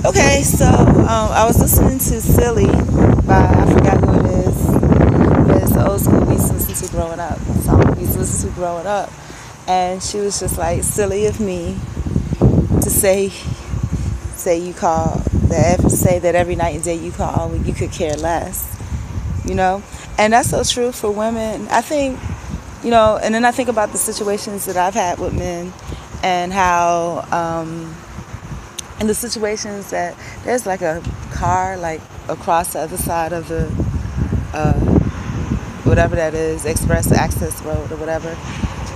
Okay, so I was listening to Silly by, I forgot who it is, but it's the old school we used to listen to growing up, song we used to listen to growing up. And she was just like, silly of me to say you call, say that every night and day you call when you could care less, you know? And that's so true for women. I think, and then I think about the situations that I've had with men and how, in the situations that there's like a car like across the other side of the uh, whatever that is, express access road or whatever,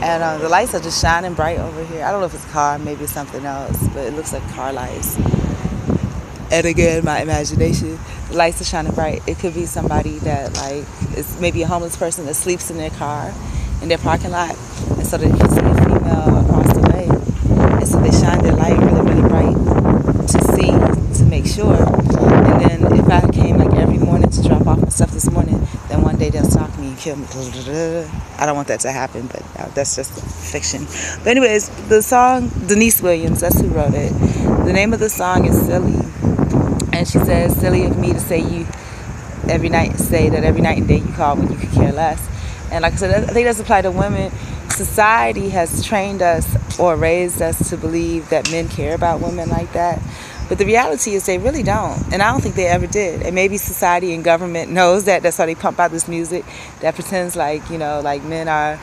and the lights are just shining bright over here. I don't know if it's a car, maybe it's something else, but it looks like car lights. And again, my imagination, the lights are shining bright. It could be somebody that like is maybe a homeless person that sleeps in their car in their parking lot, and so they can see a female across the way, and so they shine their light really really bright to see, to make sure. And then if I came like every morning to drop off my stuff this morning, then one day they'll stalk me and kill me. I don't want that to happen, but that's just fiction. But anyways, the song, Denise Williams, that's who wrote it. The name of the song is Silly. And she says, silly of me to say that every night and day you call when you could care less. And like I said, I think that's applied to women. Society has trained us or raised us to believe that men care about women like that. But the reality is they really don't. And I don't think they ever did. And maybe society and government knows that. That's why they pump out this music that pretends like, like men are,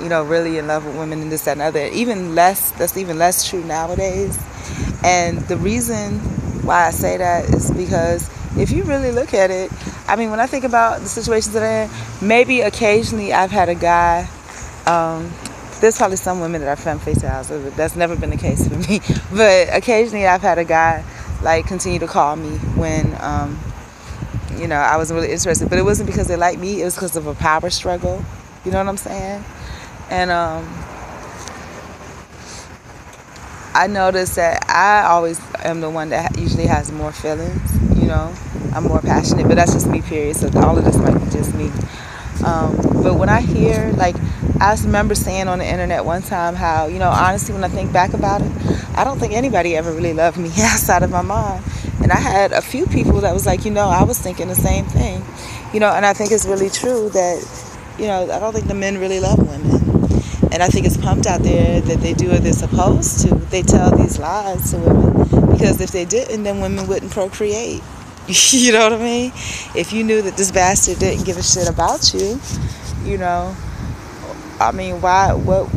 really in love with women and this, that, and other. That's even less true nowadays. And the reason why I say that is because if you really look at it, I mean, when I think about the situations that I'm in, maybe occasionally I've had a guy, there's probably some women that are femme fatales, that's never been the case for me, but occasionally I've had a guy like continue to call me when, I wasn't really interested, but it wasn't because they liked me, it was because of a power struggle, you know what I'm saying? And I noticed that I always am the one that usually has more feelings, I'm more passionate, but that's just me, period, so all of this might be just me. But when I hear, like, I remember saying on the internet one time how, honestly, when I think back about it, I don't think anybody ever really loved me outside of my mom. And I had a few people that was like, I was thinking the same thing, and I think it's really true that, I don't think the men really love women. And I think it's pumped out there that they do what they're supposed to. They tell these lies to women because if they didn't, then women wouldn't procreate. You know what I mean? If you knew that this bastard didn't give a shit about you, I mean, why? What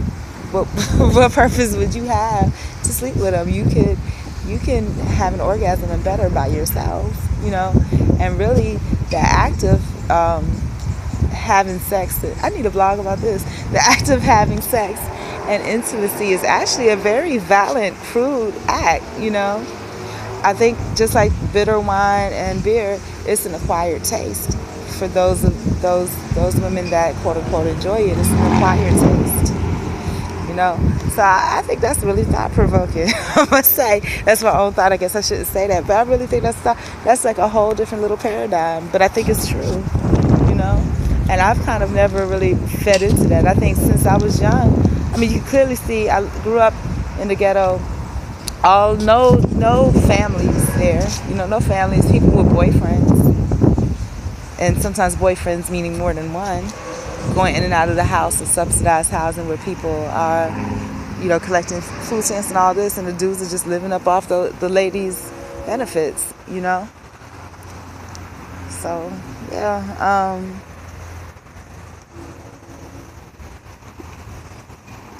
purpose would you have to sleep with him? You can have an orgasm and better by yourself, And really, the act of having sex, I need a blog about this. The act of having sex and intimacy is actually a very violent, crude act, I think just like bitter wine and beer, it's an acquired taste for those women that quote unquote enjoy it. It's an acquired taste, So I think that's really thought provoking. I must say that's my own thought. I guess I shouldn't say that, but I really think that's like a whole different little paradigm. But I think it's true, And I've kind of never really fed into that. I think since I was young, I mean, you clearly see I grew up in the ghetto. No families there, no families, people with boyfriends, and sometimes boyfriends meaning more than one, going in and out of the house, of subsidized housing where people are, collecting food stamps and all this, and the dudes are just living up off the ladies' benefits, So,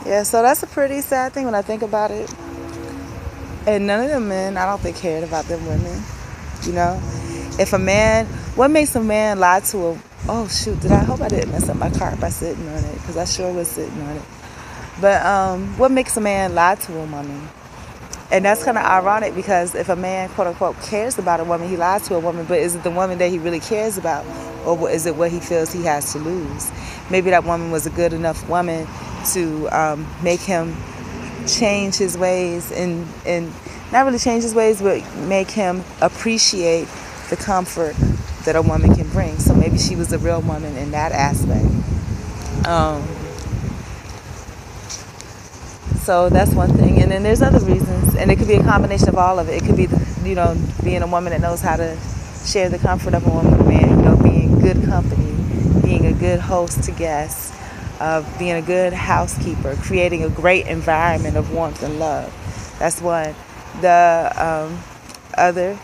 yeah, so that's a pretty sad thing when I think about it. And none of the men, I don't think, cared about them women, If a man, what makes a man lie to a, oh shoot, I hope I didn't mess up my cart by sitting on it, because I sure was sitting on it. But what makes a man lie to a woman? And that's kind of ironic, because if a man, quote unquote, cares about a woman, he lies to a woman, but is it the woman that he really cares about? Or is it what he feels he has to lose? Maybe that woman was a good enough woman to make him change his ways and not really change his ways, but make him appreciate the comfort that a woman can bring. So maybe she was a real woman in that aspect. So that's one thing. And then there's other reasons, and it could be a combination of all of it. It could be, being a woman that knows how to share the comfort of a woman with a man, being good company, being a good host to guests, being a good housekeeper, creating a great environment of warmth and love. That's one. The other,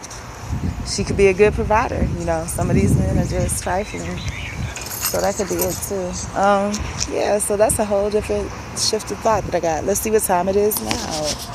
she could be a good provider. Some of these men are just trifling. So that could be it too. Yeah, so that's a whole different shift of thought that I got. Let's see what time it is now.